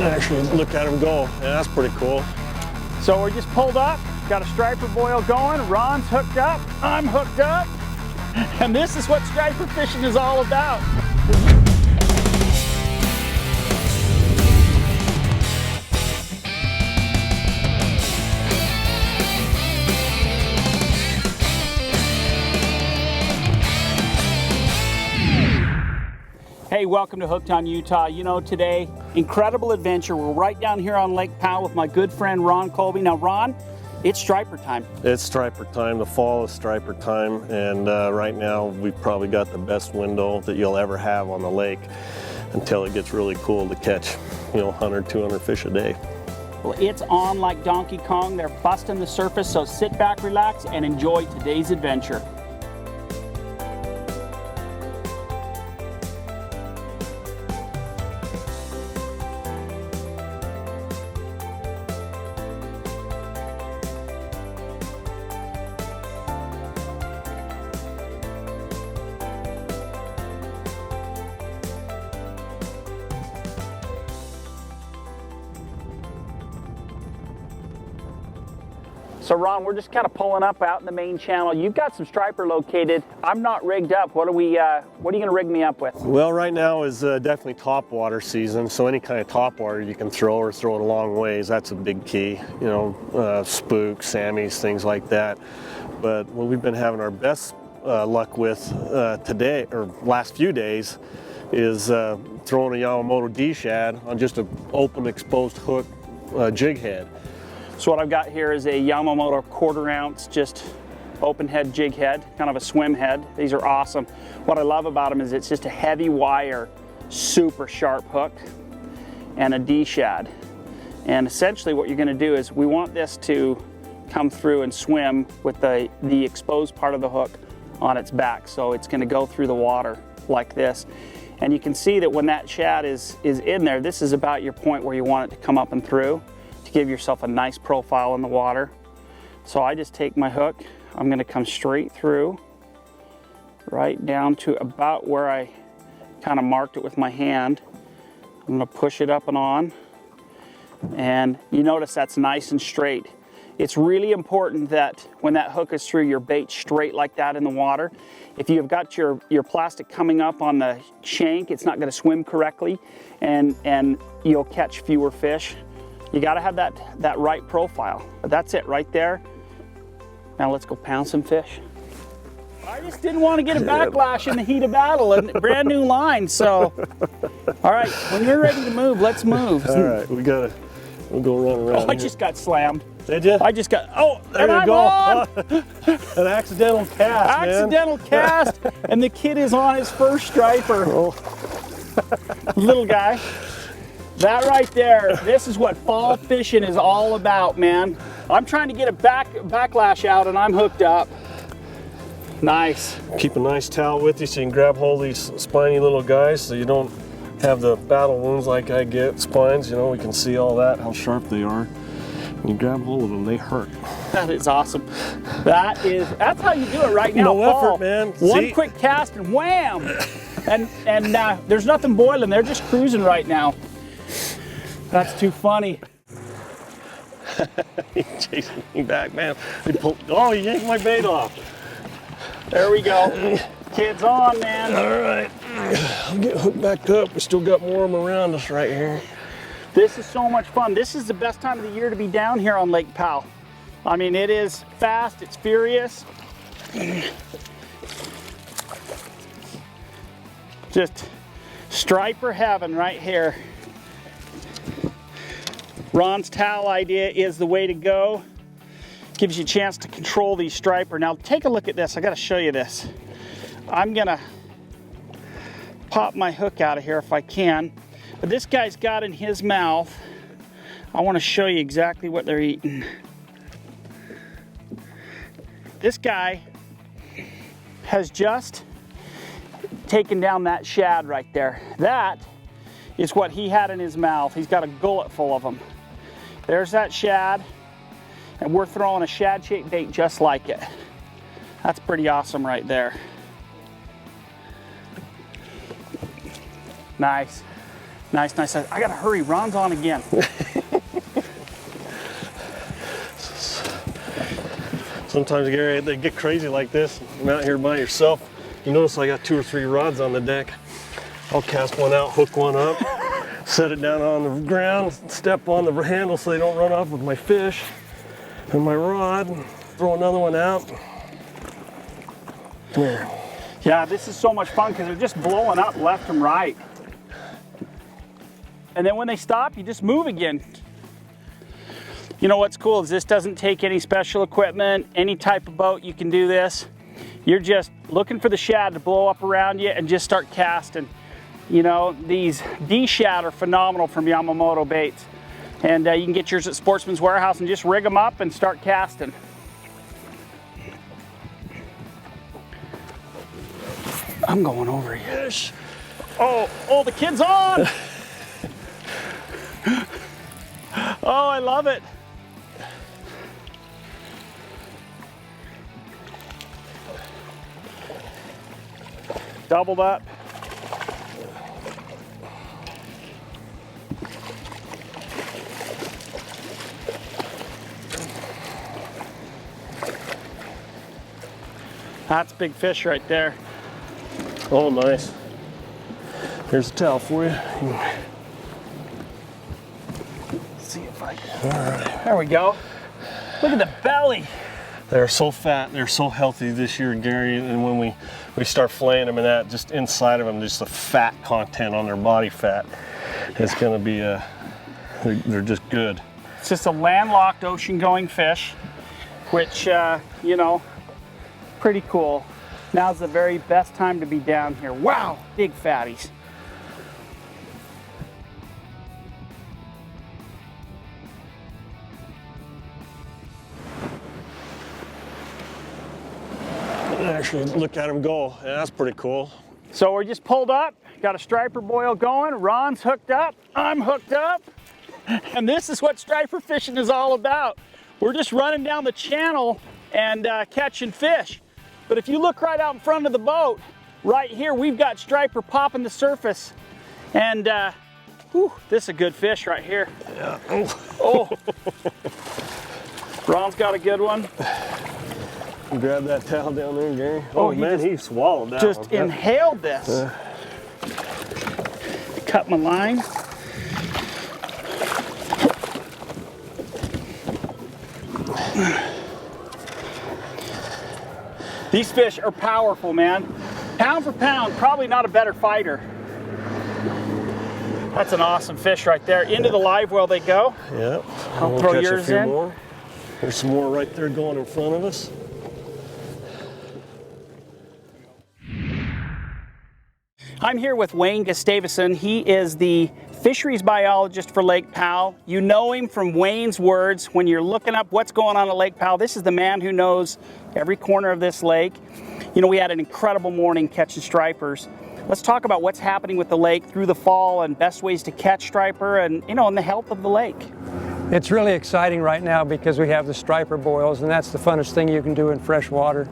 actually look at him go. Yeah, that's pretty cool. So we're just pulled up, got a striper boil going, Ron's hooked up, I'm hooked up, and this is what striper fishing is all about. Hey, welcome to Hooked on Utah. You know, today, incredible adventure. We're right down here on Lake Powell with my good friend Ron Colby. Now, Ron, it's striper time. It's striper time. The fall is striper time, and right now we've probably got the best window that you'll ever have on the lake until it gets really cool to catch, 100, 200 fish a day. Well, it's on like Donkey Kong. They're busting the surface, so sit back, relax, and enjoy today's adventure. So Ron, we're just kind of pulling up out in the main channel. You've got some striper located. I'm not rigged up. What are you gonna rig me up with? Well, right now is definitely topwater season. So any kind of topwater you can throw or throw it a long ways. That's a big key. Spooks, sammies, things like that. But what we've been having our best luck with today, or last few days, is throwing a Yamamoto D-shad on just an open exposed hook jig head. So what I've got here is a Yamamoto 1/4 ounce, just open head jig head, kind of a swim head. These are awesome. What I love about them is it's just a heavy wire, super sharp hook and a D-shad. And essentially what you're gonna do is we want this to come through and swim with the exposed part of the hook on its back. So it's gonna go through the water like this. And you can see that when that shad is in there, this is about your point where you want it to come up and through, give yourself a nice profile in the water. So I just take my hook, I'm gonna come straight through, right down to about where I kind of marked it with my hand. I'm gonna push it up and on, and you notice that's nice and straight. It's really important that when that hook is through, your bait straight like that in the water. If you've got your plastic coming up on the shank, it's not gonna swim correctly, and you'll catch fewer fish. You gotta have that right profile. But that's it right there. Now let's go pound some fish. I just didn't want to get a backlash in the heat of battle, and brand new line, so. All right, when you're ready to move, let's move. All right, we'll go run around. Oh, I just got slammed. Did you? I just got, there you go. An accidental cast, Accidental cast, and the kid is on his first striper. Oh. Little guy. That right there, this is what fall fishing is all about, man. I'm trying to get a backlash out and I'm hooked up. Nice. Keep a nice towel with you so you can grab hold of these spiny little guys so you don't have the battle wounds like I get, spines, we can see all that, how sharp they are. When you grab hold of them, they hurt. That is awesome. That's how you do it right now. No effort, man. One quick cast and wham! And there's nothing boiling, they're just cruising right now. That's too funny. He's chasing me back, man. He yanked my bait off. There we go. Kid's on, man. All right. I'll get hooked back up. We still got more of them around us right here. This is so much fun. This is the best time of the year to be down here on Lake Powell. I mean, it is fast, it's furious. Just striper heaven right here. Ron's towel idea is the way to go. Gives you a chance to control these striper. Now take a look at this. I gotta show you this. I'm gonna pop my hook out of here if I can. But this guy's got in his mouth, I wanna show you exactly what they're eating. This guy has just taken down that shad right there. That is what he had in his mouth. He's got a gullet full of them. There's that shad, and we're throwing a shad-shaped bait just like it. That's pretty awesome right there. Nice. Nice, nice. I gotta hurry, Ron's on again. Sometimes, Gary, they get crazy like this. I'm out here by yourself. You notice I got 2 or 3 rods on the deck. I'll cast one out, hook one up, set it down on the ground, step on the handle so they don't run off with my fish and my rod, and throw another one out. There. Yeah, this is so much fun because they're just blowing up left and right. And then when they stop, you just move again. You know what's cool is this doesn't take any special equipment, any type of boat, you can do this. You're just looking for the shad to blow up around you and just start casting. You know, these D-shad are phenomenal from Yamamoto baits. And you can get yours at Sportsman's Warehouse and just rig them up and start casting. I'm going over here. Oh, the kid's on! Oh, I love it. Doubled up. That's a big fish right there. Oh, nice. Here's a towel for you. See if I can. All right. There we go. Look at the belly. They're so fat, they're so healthy this year, Gary, and when we start filleting them and that, just inside of them, just the fat content on their body fat, it's gonna be, they're just good. It's just a landlocked ocean-going fish, which, you know, pretty cool. Now's the very best time to be down here. Wow, big fatties. Actually, look at them go. Yeah, that's pretty cool. So we're just pulled up, got a striper boil going. Ron's hooked up, I'm hooked up. And this is what striper fishing is all about. We're just running down the channel and catching fish. But if you look right out in front of the boat, right here, we've got striper popping the surface. And whew, this is a good fish right here. Yeah. Oh. Ron's got a good one. Grab that towel down there, Gary. Oh, man, he swallowed that just one. Inhaled this. Cut my line. These fish are powerful, man. Pound for pound, probably not a better fighter. That's an awesome fish right there. Into the live well they go. Yep. I'll throw yours in. More. There's some more right there going in front of us. I'm here with Wayne Gustavson. He is the fisheries biologist for Lake Powell. You know him from Wayne's words when you're looking up what's going on at Lake Powell. This is the man who knows every corner of this lake. You know, we had an incredible morning catching stripers. Let's talk about what's happening with the lake through the fall and best ways to catch striper and, you know, and the health of the lake. It's really exciting right now because we have the striper boils, and that's the funnest thing you can do in fresh water.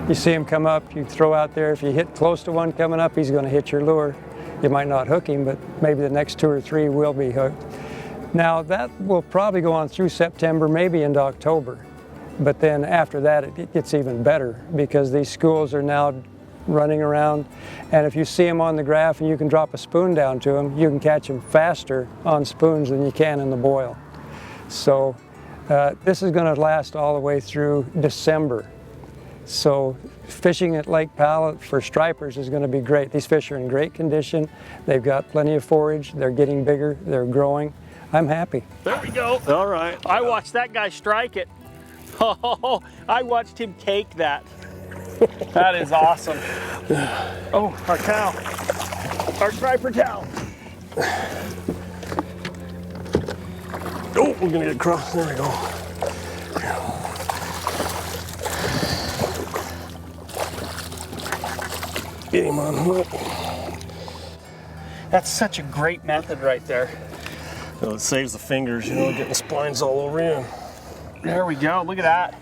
You see him come up, you throw out there. If you hit close to one coming up, he's going to hit your lure. You might not hook him, but maybe the next 2 or 3 will be hooked. Now that will probably go on through September, maybe into October. But then after that, it gets even better because these schools are now running around. And if you see them on the graph and you can drop a spoon down to them, you can catch them faster on spoons than you can in the boil. So this is going to last all the way through December. So fishing at Lake Powell for stripers is going to be great. These fish are in great condition. They've got plenty of forage. They're getting bigger. They're growing. I'm happy. There we go. All right. I watched that guy strike it. Oh, I watched him take that. That is awesome. Oh, our towel. Our striper towel. Oh, we're gonna get across. There we go. Get him on hook. That's such a great method right there. Well, it saves the fingers, you know, getting spines all over you. There we go. Look at that.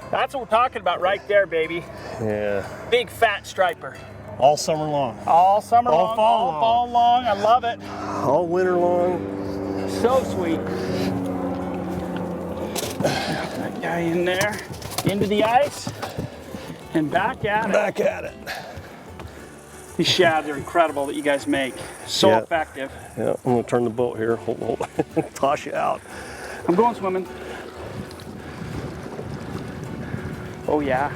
That's what we're talking about right there, baby. Yeah. Big fat striper. All summer long. All summer All long, fall all long. fall long. I love it. All winter long. So sweet. Got that guy in there, into the ice, and back at it. Back at it. These shads are incredible that you guys make. So Yeah. effective. Yeah, I'm gonna turn the boat here. Hold. Toss you out. I'm going swimming. Oh yeah.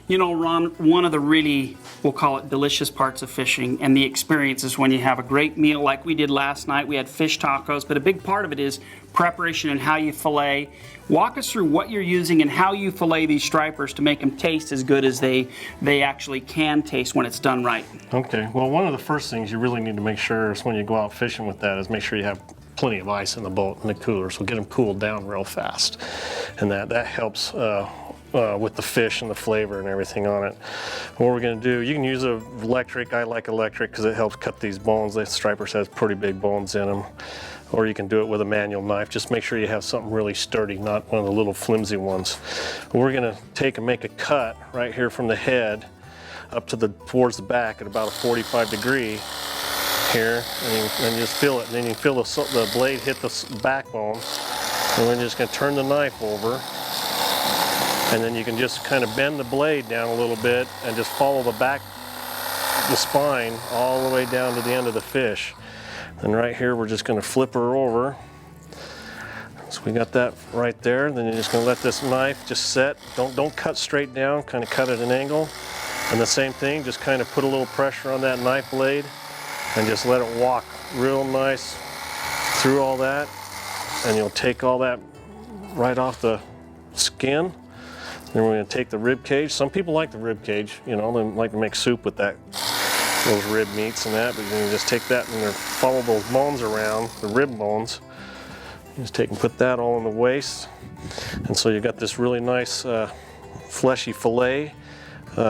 You know, Ron, one of the really, we'll call it delicious parts of fishing and the experience is when you have a great meal like we did last night. We had fish tacos, but a big part of it is preparation and how you fillet. Walk us through what you're using and how you fillet these stripers to make them taste as good as they actually can taste when it's done right. Okay, well, one of the first things you really need to make sure is when you go out fishing with that is make sure you have plenty of ice in the boat and the cooler, so get them cooled down real fast. And that helps with the fish and the flavor and everything on it. What we're gonna do, you can use an electric. I like electric because it helps cut these bones. The stripers has pretty big bones in them. Or you can do it with a manual knife. Just make sure you have something really sturdy, not one of the little flimsy ones. We're gonna take and make a cut right here from the head up to towards the back at about a 45 degree here, and you just feel it. And then you feel the blade hit the backbone. And we're just gonna turn the knife over. And then you can just kind of bend the blade down a little bit and just follow the spine all the way down to the end of the fish. And right here, we're just gonna flip her over. So we got that right there. Then you're just gonna let this knife just set. Don't cut straight down, kind of cut at an angle. And the same thing, just kind of put a little pressure on that knife blade and just let it walk real nice through all that. And you'll take all that right off the skin. Then we're going to take the rib cage. Some people like the rib cage, you know, they like to make soup with those rib meats and that, but you can just take that and follow those bones around, the rib bones. Just take and put that all in the waist. And so you got this really nice fleshy fillet.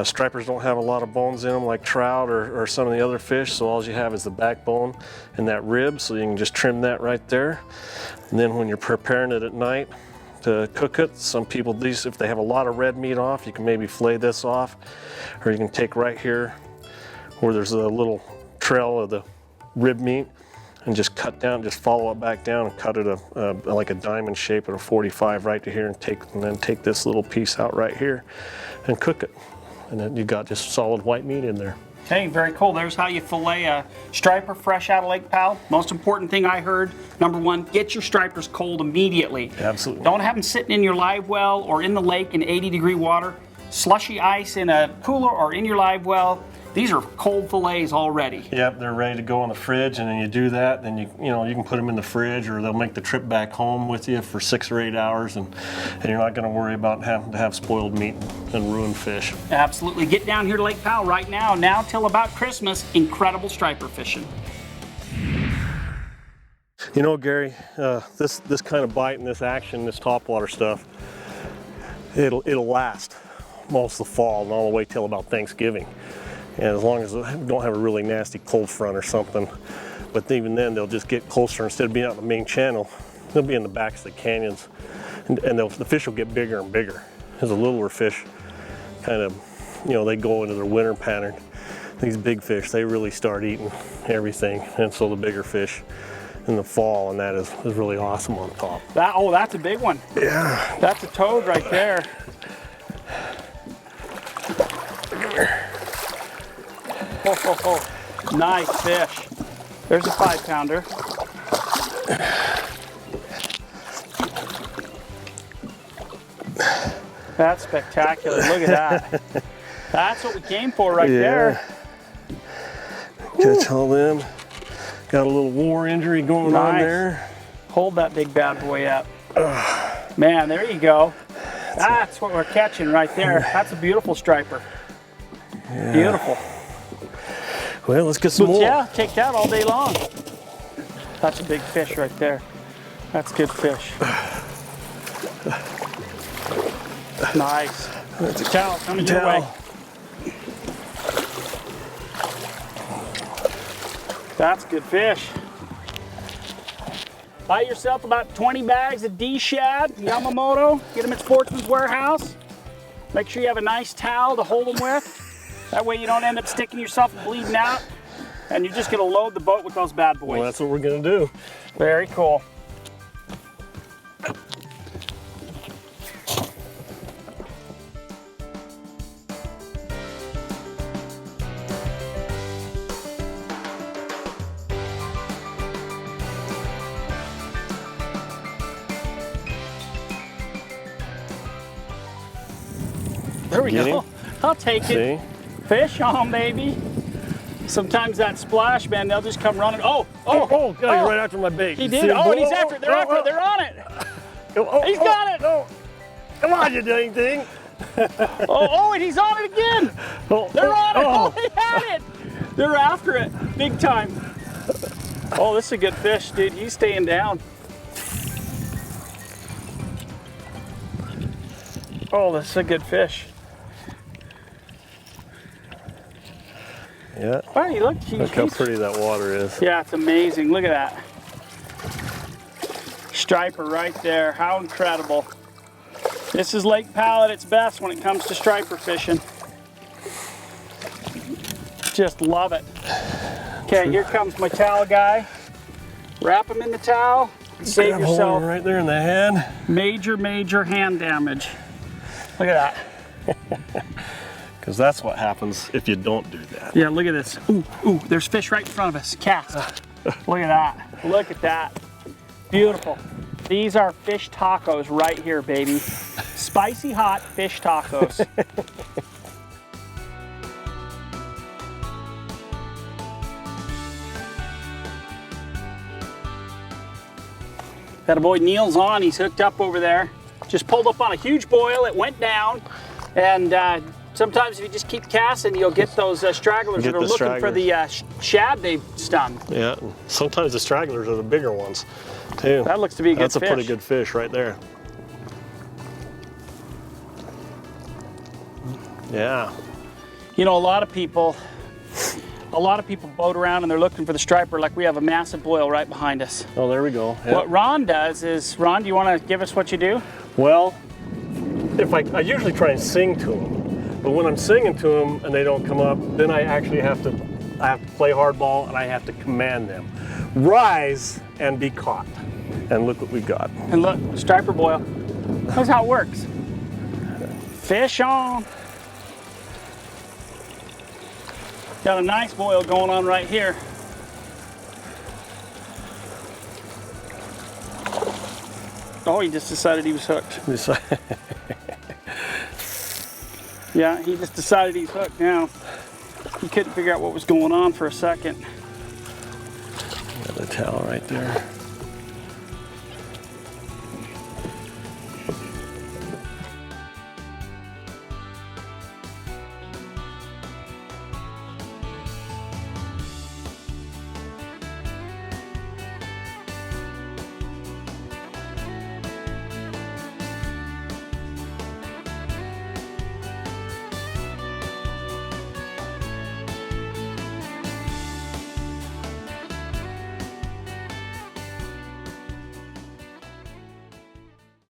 Stripers don't have a lot of bones in them like trout or some of the other fish, so all you have is the backbone and that rib, so you can just trim that right there. And then when you're preparing it at night, to cook it. Some people, if they have a lot of red meat off, you can maybe fillet this off, or you can take right here where there's a little trail of the rib meat and just cut down, just follow it back down and cut it like a diamond shape at a 45 right to here, and then take this little piece out right here and cook it. And then you got just solid white meat in there. Okay, very cool. There's how you fillet a striper fresh out of Lake Powell. Most important thing I heard, number one, get your stripers cold immediately. Absolutely. Don't have them sitting in your live well or in the lake in 80-degree water. Slushy ice in a cooler or in your live well. These are cold fillets already. Yep, they're ready to go in the fridge, and then you do that, then you can put them in the fridge, or they'll make the trip back home with you for 6 or 8 hours, and you're not going to worry about having to have spoiled meat and ruined fish. Absolutely. Get down here to Lake Powell right now till about Christmas. Incredible striper fishing. You know, Gary, this kind of bite and this action, this topwater stuff, it'll last most of the fall and all the way till about Thanksgiving. And as long as we don't have a really nasty cold front or something, but even then they'll just get closer. Instead of being out in the main channel, they'll be in the backs of the canyons, and the fish will get bigger and bigger. As the littler fish kind of, they go into their winter pattern. These big fish, they really start eating everything, and so the bigger fish in the fall, and that is really awesome on top. That's a big one. Yeah. That's a toad right there. Come here. Oh, nice fish. There's a 5-pounder. That's spectacular. Look at that. That's what we came for right there. Catch all them. Got a little war injury going on there. Hold that big bad boy up. Man, there you go. That's what we're catching right there. That's a beautiful striper. Yeah. Beautiful. Well, let's get some more. Yeah, take that all day long. That's a big fish right there. That's good fish. Nice. That's a towel coming your way. That's good fish. Buy yourself about 20 bags of D-shad, Yamamoto. Get them at Sportsman's Warehouse. Make sure you have a nice towel to hold them with. That way you don't end up sticking yourself and bleeding out. And you're just gonna load the boat with those bad boys. Well, that's what we're gonna do. Very cool. There we go. I'll take it. Fish on, baby. Sometimes that splash, man, they'll just come running. Oh, God, he's right after my bait. He did. Oh, and he's after it. They're after it. They're on it. He's got it. Oh. Come on, you dang thing. And he's on it again. They're on it. Oh, they had it. They're after it. Big time. Oh, this is a good fish, dude. He's staying down. Oh, this is a good fish. Yeah. Hey, look how pretty that water is. Yeah, it's amazing. Look at that. Striper right there. How incredible. This is Lake Powell at its best when it comes to striper fishing. Just love it. Okay, here comes my towel guy. Wrap him in the towel. Save yourself right there in the hand. Major hand damage. Look at that. Because that's what happens if you don't do that. Yeah, look at this. Ooh, there's fish right in front of us. Cast. Look at that. Look at that. Beautiful. These are fish tacos right here, baby. Spicy hot fish tacos. That boy Neil's on. He's hooked up over there. Just pulled up on a huge boil. It went down. And sometimes if you just keep casting, you'll get those stragglers that are looking for the shad they've stung. Yeah, sometimes the stragglers are the bigger ones, too. That looks to be a good fish. That's a pretty good fish right there. Yeah. You know, a lot of people boat around and they're looking for the striper. Like we have a massive boil right behind us. Oh, there we go. Yep. What Ron does is, Ron, do you want to give us what you do? Well, if I usually try and sing to them, but when I'm singing to them and they don't come up, then I actually have to play hardball and I have to command them. Rise and be caught. And look what we got. And look, striper boil. That's how it works. Fish on. Got a nice boil going on right here. Oh, he just decided he was hooked. Yeah, he just decided he's hooked now. He couldn't figure out what was going on for a second. Got the towel right there.